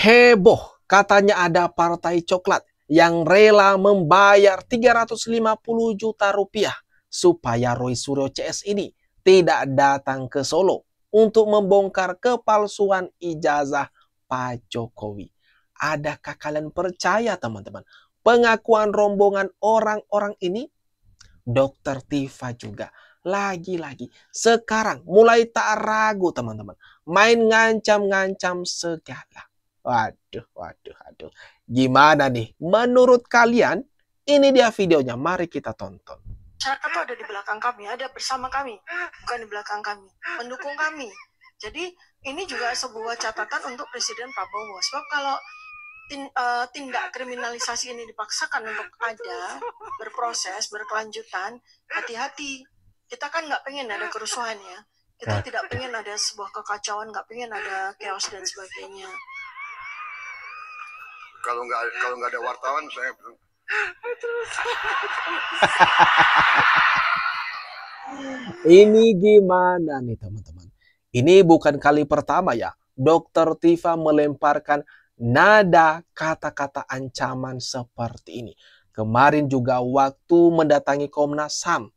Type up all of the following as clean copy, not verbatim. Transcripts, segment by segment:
Heboh, katanya ada partai coklat yang rela membayar 350 juta rupiah supaya Roy Suryo CS ini tidak datang ke Solo untuk membongkar kepalsuan ijazah Pak Jokowi. Adakah kalian percaya, teman-teman, pengakuan rombongan orang-orang ini? Dokter Tifa juga lagi-lagi sekarang mulai tak ragu, teman-teman, main ngancam-ngancam segala. Waduh. Gimana nih menurut kalian? Ini dia videonya, mari kita tonton. Masyarakat itu ada di belakang kami, ada bersama kami, bukan di belakang kami, mendukung kami. Jadi ini juga sebuah catatan untuk Presiden Prabowo. Sebab kalau tindak kriminalisasi ini dipaksakan untuk ada, berproses, berkelanjutan, hati-hati. Kita kan nggak pengen ada kerusuhan ya. Kita tidak pengen ada sebuah kekacauan, nggak pengen ada chaos dan sebagainya. Kalau nggak ada wartawan, saya Ini gimana nih, teman-teman? Ini bukan kali pertama ya Dokter Tifa melemparkan nada kata-kata ancaman seperti ini. Kemarin juga waktu mendatangi Komnas HAM,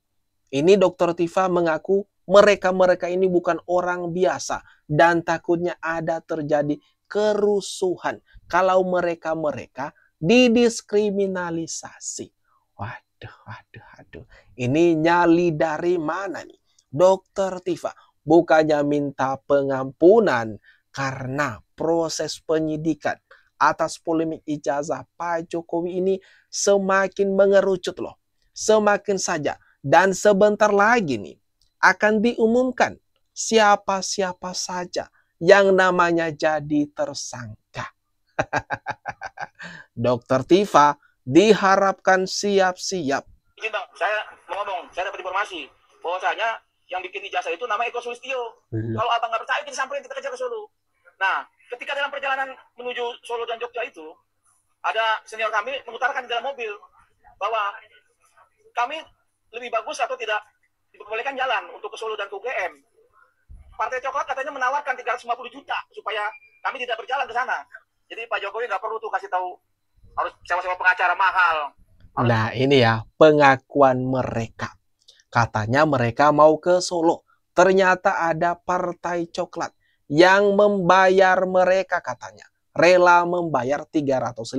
ini Dokter Tifa mengaku mereka ini bukan orang biasa dan takutnya ada terjadi kerusuhan kalau mereka didiskriminalisasi. Waduh. Ini nyali dari mana nih? Dokter Tifa bukannya minta pengampunan karena proses penyidikan atas polemik ijazah Pak Jokowi ini semakin mengerucut loh. Semakin saja. Dan sebentar lagi nih akan diumumkan siapa-siapa saja yang namanya jadi tersangka. Dokter Tifa diharapkan siap-siap. Bang, saya mau ngomong, saya dapat informasi bahwasanya yang bikin ijazah itu nama Eko Sulistyo. Kalau abang nggak percaya, kita samperin, kita kejar ke Solo. Nah, ketika dalam perjalanan menuju Solo dan Jogja itu, ada senior kami mengutarakan di dalam mobil bahwa kami lebih bagus atau tidak diperbolehkan jalan untuk ke Solo dan ke UGM. Partai Coklat katanya menawarkan 350 juta supaya kami tidak berjalan ke sana. Jadi Pak Jokowi nggak perlu tuh kasih tahu harus sewa-sewa pengacara mahal. Nah ini ya pengakuan mereka. Katanya mereka mau ke Solo. Ternyata ada partai coklat yang membayar mereka, katanya rela membayar 350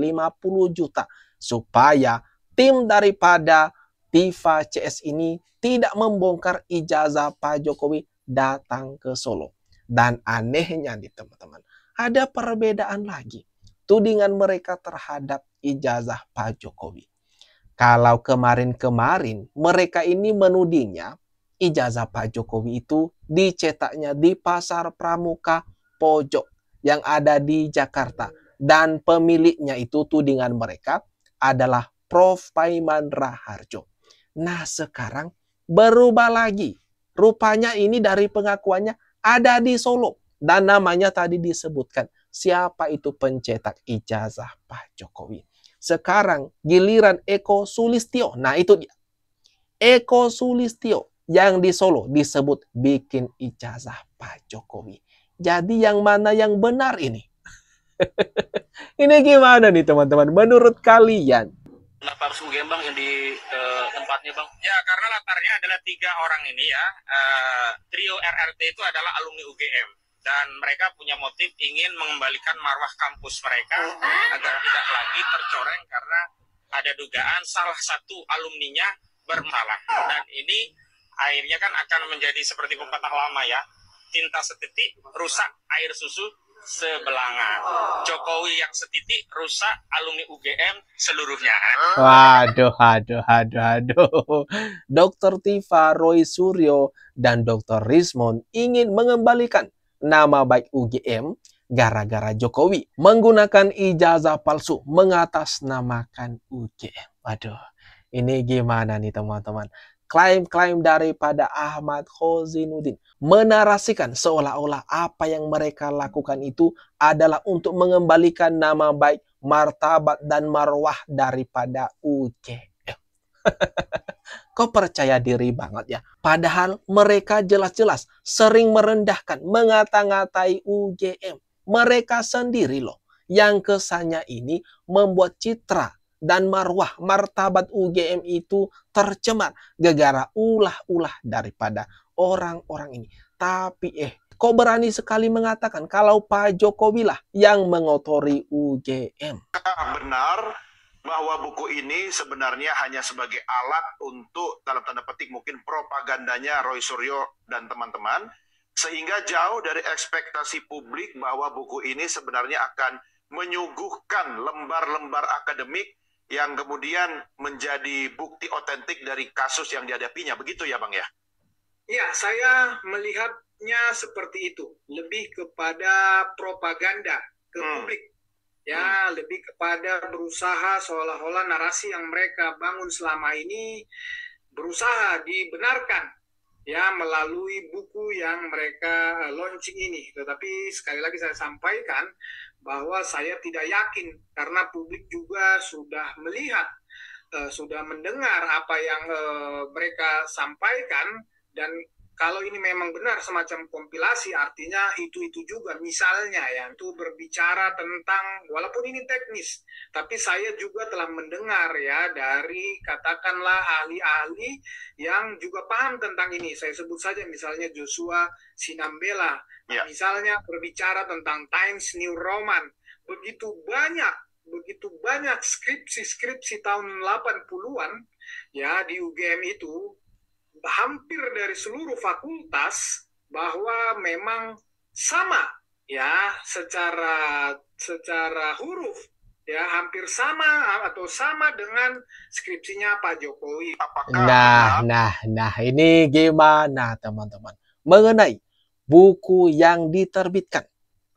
juta supaya tim daripada Tifa CS ini tidak membongkar ijazah Pak Jokowi datang ke Solo. Dan anehnya nih teman-teman, ada perbedaan lagi tudingan mereka terhadap ijazah Pak Jokowi. Kalau kemarin mereka ini menudingnya ijazah Pak Jokowi itu dicetaknya di Pasar Pramuka Pojok yang ada di Jakarta. Dan pemiliknya itu tudingan mereka adalah Prof. Paiman Raharjo. Nah sekarang berubah lagi. Rupanya ini dari pengakuannya ada di Solo. Dan namanya tadi disebutkan siapa itu pencetak ijazah Pak Jokowi. Sekarang giliran Eko Sulistyo. Nah itu dia. Eko Sulistyo yang di Solo disebut bikin ijazah Pak Jokowi. Jadi yang mana yang benar ini? Ini gimana nih teman-teman menurut kalian? Kenapa harus UGM bang yang di tempatnya bang? Ya karena latarnya adalah 3 orang ini ya. Trio RRT itu adalah alumni UGM. Dan mereka punya motif ingin mengembalikan marwah kampus mereka agar tidak lagi tercoreng karena ada dugaan salah satu alumninya bermasalah. Dan ini akhirnya kan akan menjadi seperti pepatah lama ya. Tinta setitik rusak air susu sebelanga. Jokowi yang setitik rusak alumni UGM seluruhnya. Waduh. Dokter Tifa, Roy Suryo, dan Dokter Rismond ingin mengembalikan nama baik UGM gara-gara Jokowi menggunakan ijazah palsu mengatasnamakan UGM. Waduh, ini gimana nih teman-teman? Klaim-klaim daripada Ahmad Khozinuddin menarasikan seolah-olah apa yang mereka lakukan itu adalah untuk mengembalikan nama baik, martabat, dan marwah daripada UGM. Kok percaya diri banget ya? Padahal mereka jelas-jelas sering merendahkan, mengata-ngatai UGM. Mereka sendiri loh yang kesannya ini membuat citra dan marwah martabat UGM itu tercemar gara-gara ulah-ulah daripada orang-orang ini. Tapi kok berani sekali mengatakan kalau Pak Jokowi lah yang mengotori UGM. Benar bahwa buku ini sebenarnya hanya sebagai alat untuk dalam tanda petik mungkin propagandanya Roy Suryo dan teman-teman, sehingga jauh dari ekspektasi publik bahwa buku ini sebenarnya akan menyuguhkan lembar-lembar akademik yang kemudian menjadi bukti otentik dari kasus yang dihadapinya. Begitu ya Bang ya? Ya, saya melihatnya seperti itu. Lebih kepada propaganda ke publik. Ya, lebih kepada berusaha seolah-olah narasi yang mereka bangun selama ini berusaha dibenarkan ya melalui buku yang mereka launching ini. Tetapi sekali lagi saya sampaikan bahwa saya tidak yakin karena publik juga sudah melihat, sudah mendengar apa yang mereka sampaikan, dan kalau ini memang benar semacam kompilasi, artinya itu juga misalnya ya, itu berbicara tentang, walaupun ini teknis, tapi saya juga telah mendengar ya dari katakanlah ahli-ahli yang juga paham tentang ini. Saya sebut saja misalnya Joshua Sinambela, misalnya berbicara tentang Times New Roman. Begitu banyak skripsi tahun 80-an ya di UGM itu, hampir dari seluruh fakultas, bahwa memang sama ya secara huruf ya, hampir sama atau sama dengan skripsinya Pak Jokowi. Nah, ini gimana teman-teman mengenai buku yang diterbitkan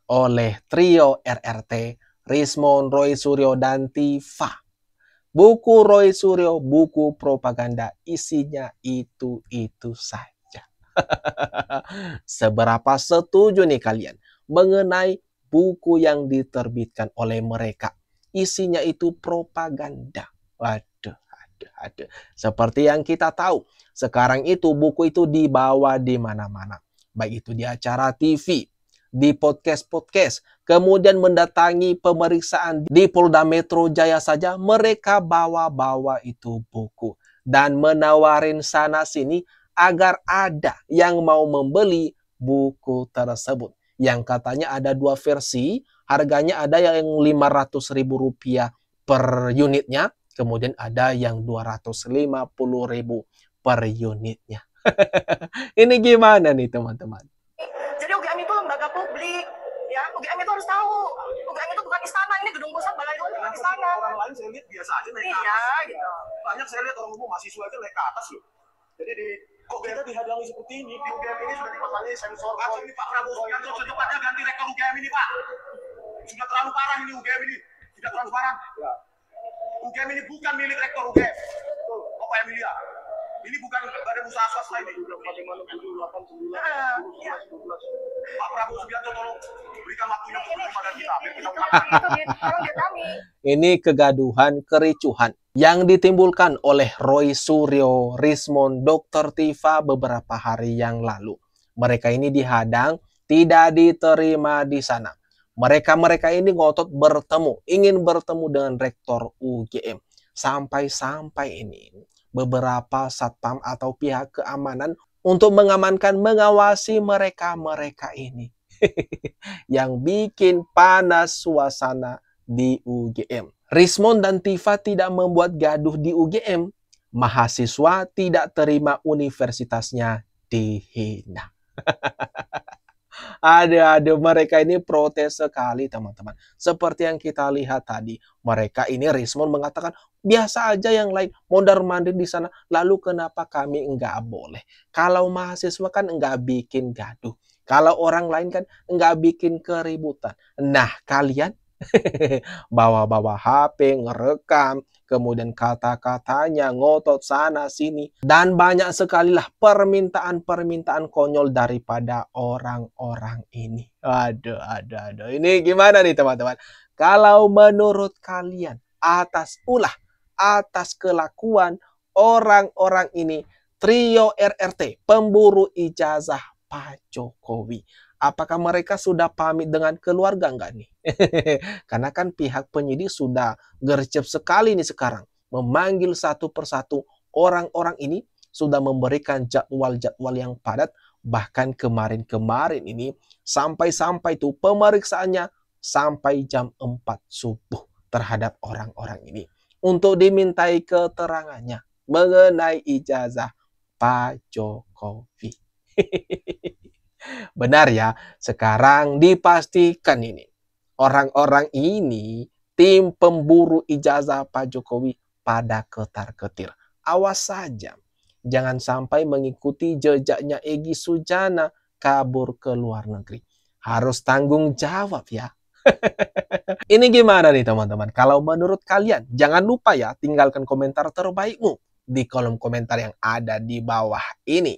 oleh trio RRT, Rismon, Roy Suryo, dan Tifa. Buku Roy Suryo, buku propaganda, isinya itu saja. Seberapa setuju nih kalian mengenai buku yang diterbitkan oleh mereka? Isinya itu propaganda. Waduh. Seperti yang kita tahu, sekarang itu buku itu dibawa di mana-mana. Baik itu di acara TV, di podcast, kemudian mendatangi pemeriksaan di Polda Metro Jaya saja, mereka bawa-bawa itu buku dan menawarin sana sini agar ada yang mau membeli buku tersebut. Yang katanya ada 2 versi, harganya ada yang Rp500.000 per unitnya, kemudian ada yang Rp250.000 per unitnya. Ini gimana nih teman-teman? Jadi UGM itu lembaga publik, ya. UGM itu harus tahu. UGM itu bukan istana, ini gedung pusat balai dua bukan istana. Orang lain saya lihat biasa aja naik ke atas. Iya, gitu. Banyak saya lihat orang umum mahasiswa aja naik ke atas loh. Jadi kok kita dihadangi seperti ini? Di UGM ini sudah dipasangin sensor. Ini Pak Prabowo Subianto secepatnya ganti rektor UGM ini Pak. Sudah terlalu parah ini UGM ini. Tidak transparan. Ya. UGM ini bukan milik rektor UGM. Bapak Emilia. Ini bukan badan usaha swasta ini. Pak Prabowo Subianto tolong berikan waktunya kepada kita. Ini kegaduhan, kericuhan yang ditimbulkan oleh Roy Suryo, Rismon, Dr. Tifa beberapa hari yang lalu. Mereka ini dihadang, tidak diterima di sana. Mereka ini ngotot bertemu, ingin bertemu dengan rektor UGM. Sampai ini beberapa satpam atau pihak keamanan untuk mengamankan, mengawasi mereka ini. Yang bikin panas suasana di UGM. Rismon dan Tifa tidak membuat gaduh di UGM. Mahasiswa tidak terima universitasnya dihina. Ada mereka ini protes sekali teman-teman. Seperti yang kita lihat tadi, mereka ini Rismon mengatakan biasa aja yang lain mondar-mandir di sana, lalu kenapa kami enggak boleh? Kalau mahasiswa kan enggak bikin gaduh, kalau orang lain kan enggak bikin keributan. Nah kalian bawa-bawa HP, ngerekam, kemudian kata-katanya ngotot sana sini, dan banyak sekali lah permintaan konyol daripada orang-orang ini. Aduh. Ini gimana nih teman-teman? Kalau menurut kalian atas kelakuan orang-orang ini, trio RRT, pemburu ijazah Pak Jokowi, Apakah mereka sudah pamit dengan keluarga enggak nih? Karena kan pihak penyidik sudah gercep sekali nih sekarang. Memanggil satu persatu orang-orang ini, sudah memberikan jadwal-jadwal yang padat. Bahkan kemarin-kemarin ini sampai-sampai tuh pemeriksaannya sampai jam 4 subuh terhadap orang-orang ini. Untuk dimintai keterangannya mengenai ijazah Pak Jokowi. Benar ya, sekarang dipastikan ini. Orang-orang ini, tim pemburu ijazah Pak Jokowi pada ketar-ketir. Awas saja, jangan sampai mengikuti jejaknya Egy Sujana kabur ke luar negeri. Harus tanggung jawab ya. Ini gimana nih teman-teman? Kalau menurut kalian, jangan lupa ya tinggalkan komentar terbaikmu di kolom komentar yang ada di bawah ini.